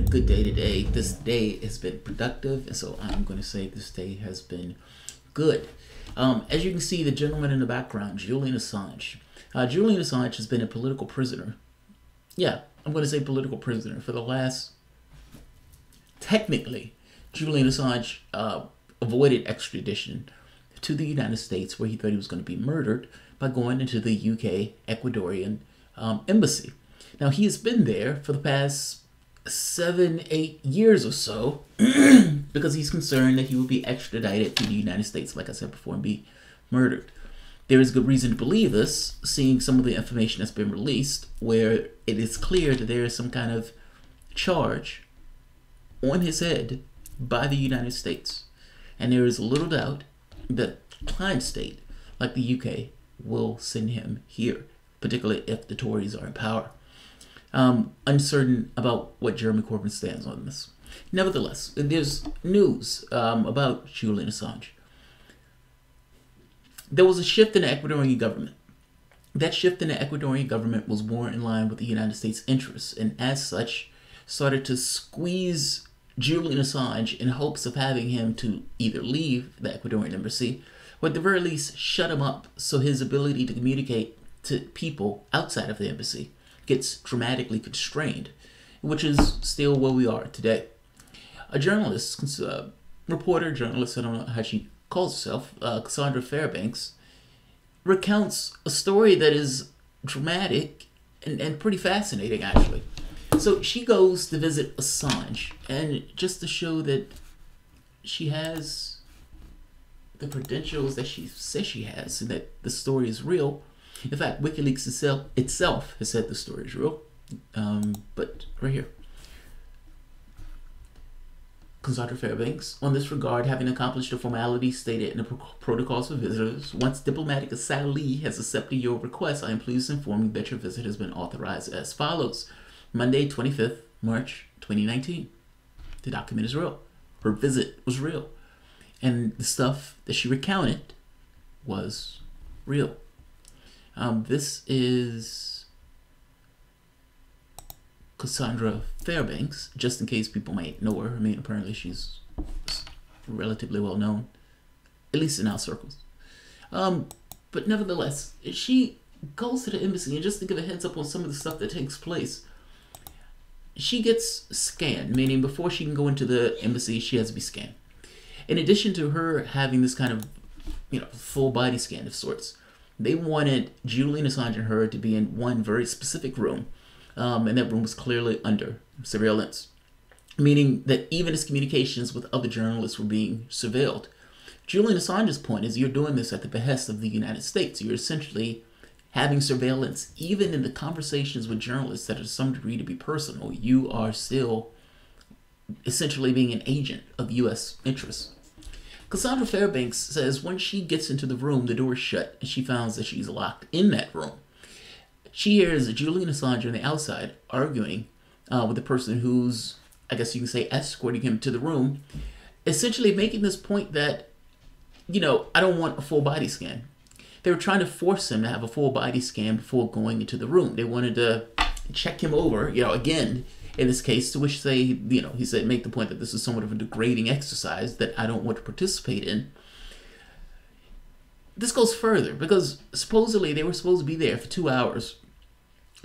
a good day today. This day has been productive, and so I'm going to say this day has been good. As you can see, the gentleman in the background, Julian Assange. Julian Assange has been a political prisoner. Yeah, I'm going to say political prisoner for the last... Technically, Julian Assange avoided extradition to the United States, where he thought he was going to be murdered, by going into the UK Ecuadorian embassy. Now, he has been there for the past 7-8 years or so because he's concerned that he will be extradited to the United States, like I said before, and be murdered. There is good reason to believe this, seeing some of the information that's been released, where it is clear that there is some kind of charge on his head by the United States. And there is little doubt that client state, like the UK, will send him here, particularly if the Tories are in power. Uncertain about what Jeremy Corbyn stands on this. Nevertheless, there's news about Julian Assange. There was a shift in the Ecuadorian government. That shift in the Ecuadorian government was more in line with the United States' interests, and as such, started to squeeze Julian Assange in hopes of having him to either leave the Ecuadorian embassy, or at the very least shut him up so his ability to communicate to people outside of the embassy gets dramatically constrained, which is still where we are today. A journalist, reporter, journalist, I don't know how she calls herself, Cassandra Fairbanks, recounts a story that is dramatic and pretty fascinating, actually. So she goes to visit Assange, and just to show that she has the credentials that she says she has, and that the story is real. In fact, WikiLeaks itself has said the story is real. But right here. Cassandra Fairbanks, on this regard, having accomplished the formalities stated in the protocols for visitors, once diplomatic asylee has accepted your request, I am pleased to inform you that your visit has been authorized as follows. Monday, 25th March 2019. The document is real. Her visit was real. And the stuff that she recounted was real. This is Cassandra Fairbanks, just in case people might know her. I mean, apparently she's relatively well known, at least in our circles. But nevertheless, she goes to the embassy, and just to give a heads up on some of the stuff that takes place, she gets scanned, meaning before she can go into the embassy, she has to be scanned. In addition to her having this kind of, full body scan of sorts, they wanted Julian Assange and her to be in one very specific room, and that room was clearly under surveillance, meaning that even his communications with other journalists were being surveilled. Julian Assange's point is you're doing this at the behest of the United States. You're essentially having surveillance even in the conversations with journalists that are to some degree to be personal. You are still essentially being an agent of U.S. interests. Cassandra Fairbanks says when she gets into the room, the door is shut, and she finds that she's locked in that room. She hears Julian Assange on the outside arguing with the person who's, I guess you can say, escorting him to the room, essentially making this point that, I don't want a full body scan. They were trying to force him to have a full body scan before going into the room. They wanted to check him over, again, in this case, to which he said, make the point that this is somewhat of a degrading exercise that I don't want to participate in. This goes further because supposedly they were supposed to be there for 2 hours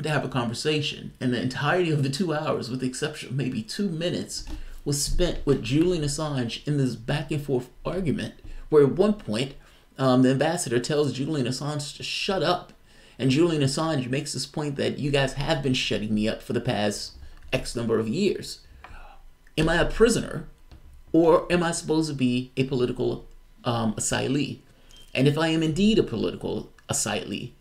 to have a conversation, and the entirety of the 2 hours, with the exception of maybe 2 minutes, was spent with Julian Assange in this back and forth argument, where at one point, the ambassador tells Julian Assange to shut up, and Julian Assange makes this point that you guys have been shutting me up for the past X number of years. Am I a prisoner, or am I supposed to be a political asylee? And if I am indeed a political asylee,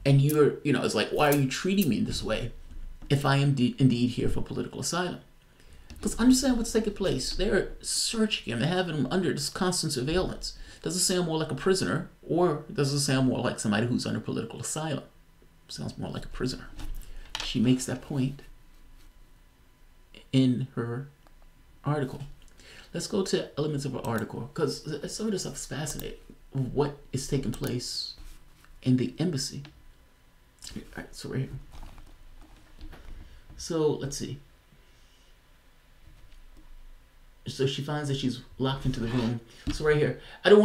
and you're, it's like, why are you treating me this way if I am indeed here for political asylum? Because understand what's taking place. They're searching him. They're having him under this constant surveillance. Does it sound more like a prisoner, or does it sound more like somebody who's under political asylum? Sounds more like a prisoner. She makes that point in her article. Let's go to elements of her article, because some of this stuff is fascinating. What is taking place in the embassy? All right, so right here. So let's see. So she finds that she's locked into the room. So right here, I don't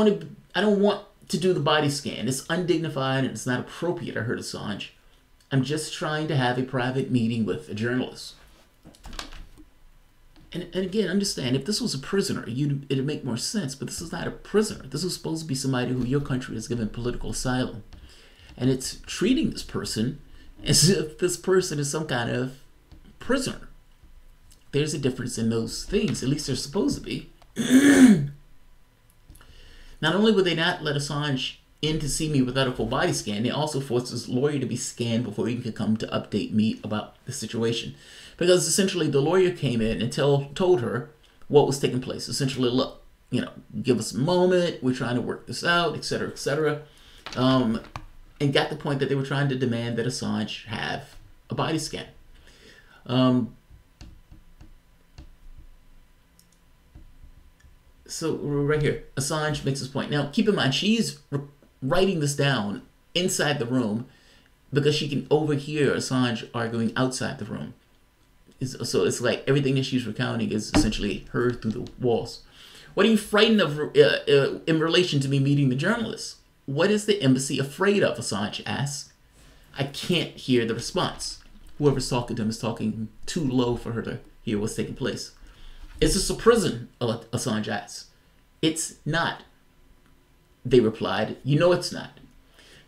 want to do the body scan. It's undignified and it's not appropriate, I heard Assange. I'm just trying to have a private meeting with a journalist. And again, understand, if this was a prisoner, it'd make more sense, but this is not a prisoner. This is supposed to be somebody who your country has given political asylum. And it's treating this person as if this person is some kind of prisoner. There's a difference in those things, at least they're supposed to be. Not only would they not let Assange in to see me without a full body scan, they also forced his lawyer to be scanned before he could come to update me about the situation. Because essentially the lawyer came in and told her what was taking place. Essentially, look, give us a moment, we're trying to work this out, etc., etc. And got the point that they were trying to demand that Assange have a body scan. So right here, Assange makes this point. Now, keep in mind, she's writing this down inside the room because she can overhear Assange arguing outside the room. So it's like everything that she's recounting is essentially heard through the walls. What are you frightened of in relation to me meeting the journalist? What is the embassy afraid of? Assange asks. I can't hear the response. Whoever's talking to him is talking too low for her to hear what's taking place. Is this a prison? Assange asks. It's not, they replied. You know it's not.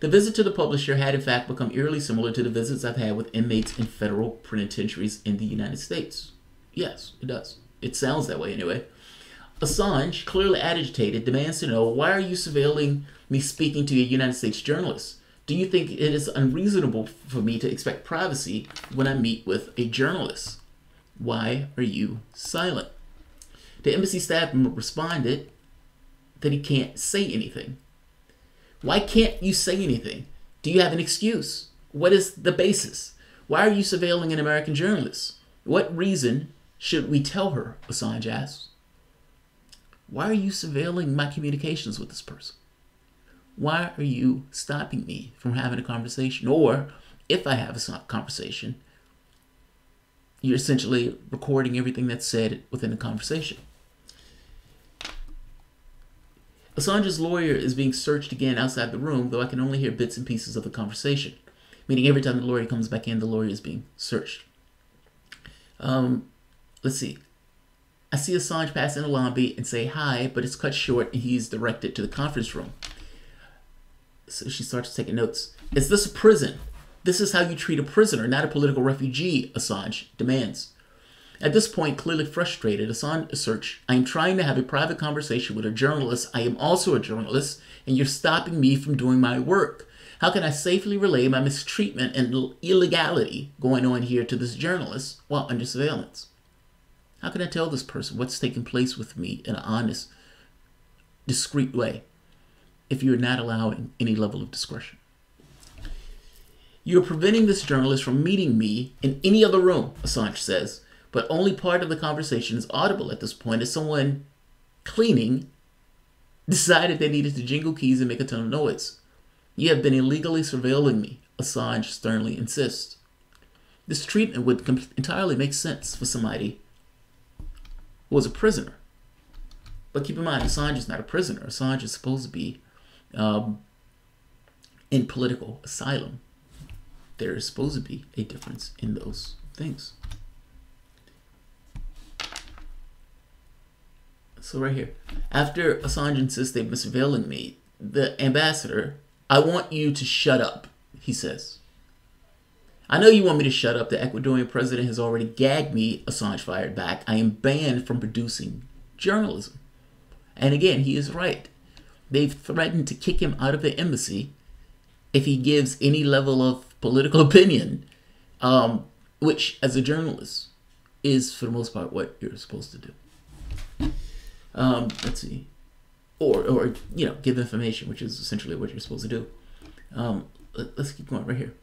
The visit to the publisher had in fact become eerily similar to the visits I've had with inmates in federal penitentiaries in the United States. Yes, it does. It sounds that way anyway. Assange, clearly agitated, demands to know, why are you surveilling me speaking to a United States journalist? Do you think it is unreasonable for me to expect privacy when I meet with a journalist? Why are you silent? The embassy staff responded that he can't say anything. Why can't you say anything? Do you have an excuse? What is the basis? Why are you surveilling an American journalist? What reason should we tell her? Assange asked. Why are you surveilling my communications with this person? Why are you stopping me from having a conversation? Or if I have a conversation, you're essentially recording everything that's said within the conversation. Assange's lawyer is being searched again outside the room, though I can only hear bits and pieces of the conversation. Meaning every time the lawyer comes back in, the lawyer is being searched. Let's see. I see Assange pass in the lobby and say hi, but it's cut short and he's directed to the conference room. So she starts taking notes. Is this a prison? This is how you treat a prisoner, not a political refugee, Assange demands. At this point, clearly frustrated, Assange asserts, I am trying to have a private conversation with a journalist. I am also a journalist, and you're stopping me from doing my work. How can I safely relay my mistreatment and illegality going on here to this journalist while under surveillance? How can I tell this person what's taking place with me in an honest, discreet way if you're not allowing any level of discretion? You're preventing this journalist from meeting me in any other room, Assange says, but only part of the conversation is audible at this point as someone cleaning decided they needed to jingle keys and make a ton of noise. You have been illegally surveilling me, Assange sternly insists. This treatment would entirely make sense for somebody who was a prisoner. But keep in mind, Assange is not a prisoner. Assange is supposed to be in political asylum. There is supposed to be a difference in those things. So right here, after Assange insists they've been surveilling me, the ambassador, I want you to shut up, he says. I know you want me to shut up. The Ecuadorian president has already gagged me, Assange fired back. I am banned from producing journalism. And again, he is right. They've threatened to kick him out of the embassy if he gives any level of political opinion, which as a journalist is for the most part what you're supposed to do. Let's see, or give information, which is essentially what you're supposed to do. Let's keep going right here.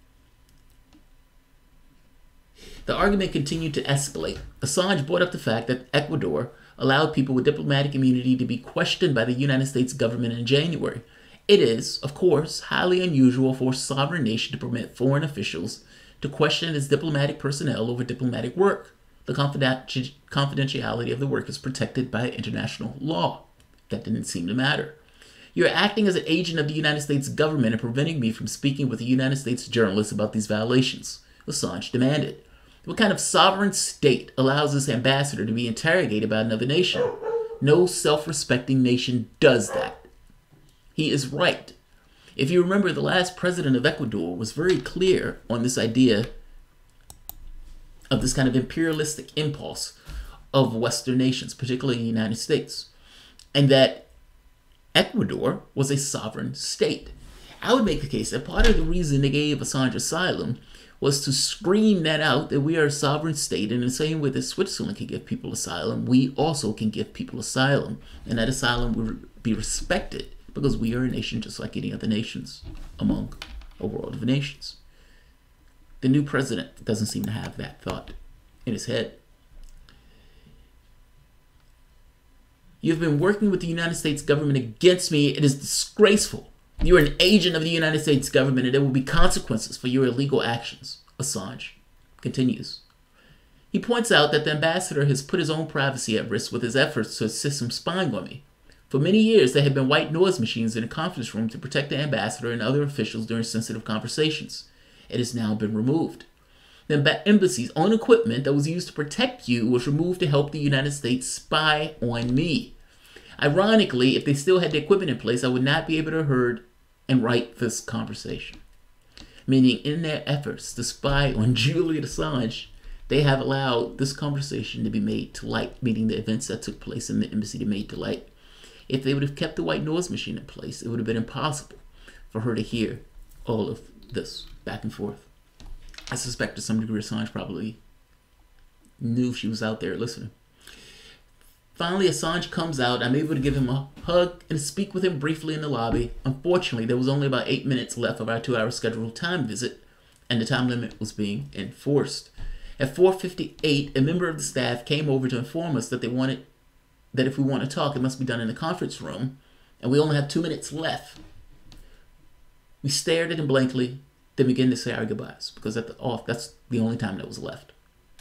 The argument continued to escalate. Assange brought up the fact that Ecuador allowed people with diplomatic immunity to be questioned by the United States government in January. It is, of course, highly unusual for a sovereign nation to permit foreign officials to question its diplomatic personnel over diplomatic work, The confidentiality of the work is protected by international law. That didn't seem to matter. You're acting as an agent of the United States government and preventing me from speaking with a United States journalist about these violations, Assange demanded. What kind of sovereign state allows this ambassador to be interrogated by another nation? No self-respecting nation does that. He is right. If you remember, the last president of Ecuador was very clear on this idea of this kind of imperialistic impulse of Western nations, particularly the United States, and that Ecuador was a sovereign state. I would make the case that part of the reason they gave Assange asylum was to scream that out, that we are a sovereign state, and in the same way that Switzerland can give people asylum, we also can give people asylum, and that asylum will be respected because we are a nation just like any other nations among a world of nations. The new president doesn't seem to have that thought in his head. You've been working with the United States government against me. It is disgraceful. You are an agent of the United States government, and there will be consequences for your illegal actions, Assange continues. He points out that the ambassador has put his own privacy at risk with his efforts to assist him spying on me. For many years, there had been white noise machines in the conference room to protect the ambassador and other officials during sensitive conversations. It has now been removed. The embassy's own equipment that was used to protect you was removed to help the United States spy on me. Ironically, if they still had the equipment in place, I would not be able to hear and write this conversation. Meaning, in their efforts to spy on Julian Assange, they have allowed this conversation to be made to light, meaning the events that took place in the embassy to be made to light. If they would have kept the white noise machine in place, it would have been impossible for her to hear all of this back and forth. I suspect to some degree Assange probably knew she was out there listening. Finally, Assange comes out. I'm able to give him a hug and speak with him briefly in the lobby. Unfortunately, there was only about 8 minutes left of our 2-hour scheduled time visit, and the time limit was being enforced. At 4:58, a member of the staff came over to inform us that if we want to talk, it must be done in the conference room, and we only have 2 minutes left. We stared at him blankly, then began to say our goodbyes, because that's the only time that was left.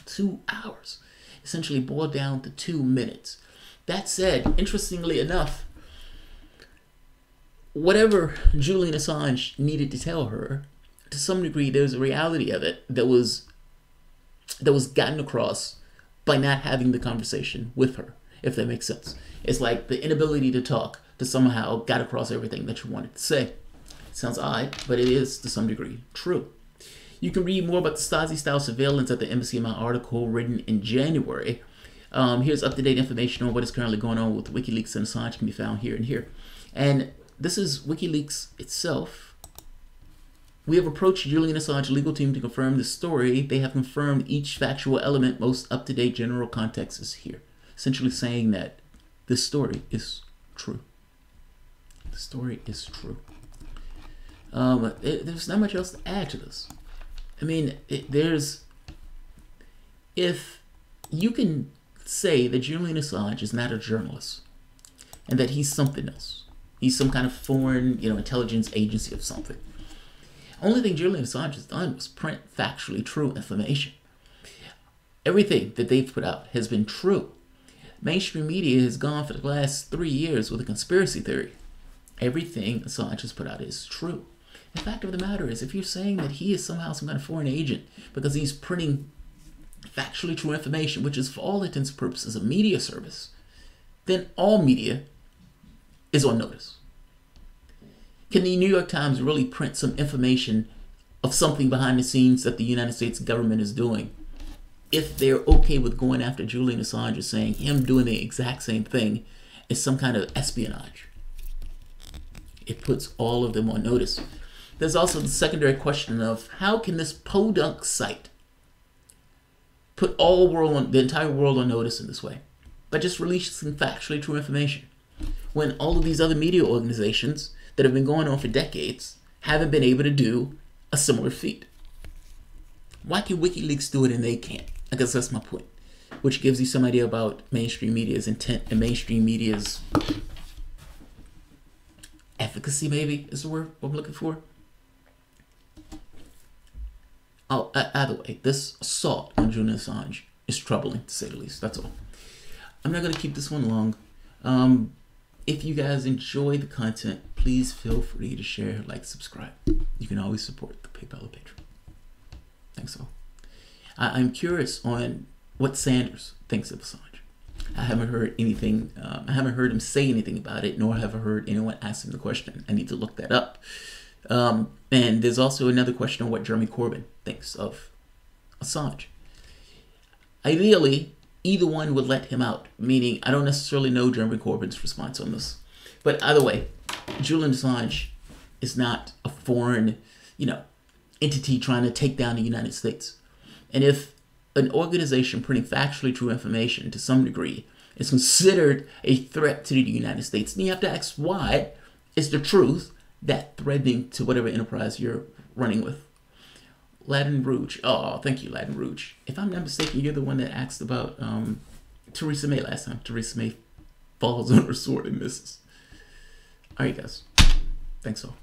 2 hours. Essentially boiled down to 2 minutes. That said, interestingly enough, whatever Julian Assange needed to tell her, to some degree, there's a reality of it that was gotten across by not having the conversation with her, if that makes sense. It's like the inability to talk to somehow got across everything that you wanted to say. It sounds odd, but it is to some degree true. You can read more about the Stasi-style surveillance at the embassy in my article written in January. Here's up-to-date information on what is currently going on with WikiLeaks and Assange can be found here and here. And this is WikiLeaks itself. We have approached Julian Assange legal team to confirm the story. They have confirmed each factual element. Most up-to-date general context is here. Essentially saying that this story is true. The story is true. There's not much else to add to this. I mean, if you can say that Julian Assange is not a journalist and that he's something else, he's some kind of foreign, intelligence agency of something. Only thing Julian Assange has done was print factually true information. Everything that they've put out has been true. Mainstream media has gone for the last 3 years with a conspiracy theory. Everything Assange has put out is true. The fact of the matter is, if you're saying that he is somehow some kind of foreign agent because he's printing factually true information, which is for all intents and purposes a media service, then all media is on notice. Can the New York Times really print some information of something behind the scenes that the United States government is doing if they're okay with going after Julian Assange and saying him doing the exact same thing is some kind of espionage? It puts all of them on notice. There's also the secondary question of how can this podunk site put the entire world on notice in this way by just releasing factually true information when all of these other media organizations that have been going on for decades haven't been able to do a similar feat? Why can WikiLeaks do it and they can't? I guess that's my point, which gives you some idea about mainstream media's intent and mainstream media's efficacy, maybe is the word I'm looking for. Oh, either way, this assault on Julian Assange is troubling, to say the least. That's all. I'm not going to keep this one long. If you guys enjoy the content, please feel free to share, like, subscribe. You can always support the PayPal or Patreon. Thanks all. I'm curious on what Sanders thinks of Assange. I haven't heard anything. I haven't heard him say anything about it, nor have I heard anyone ask him the question. I need to look that up. And there's also another question on what Jeremy Corbyn thinks of Assange. Ideally, either one would let him out, meaning I don't necessarily know Jeremy Corbyn's response on this. But either way, Julian Assange is not a foreign, entity trying to take down the United States. And if an organization printing factually true information to some degree is considered a threat to the United States, then you have to ask why is the truth that threatening to whatever enterprise you're running with. Latin Rouge. Oh, thank you, Latin Rouge. If I'm not mistaken, you're the one that asked about Theresa May last time. Theresa May falls on her sword and misses. All right, guys. Thanks all.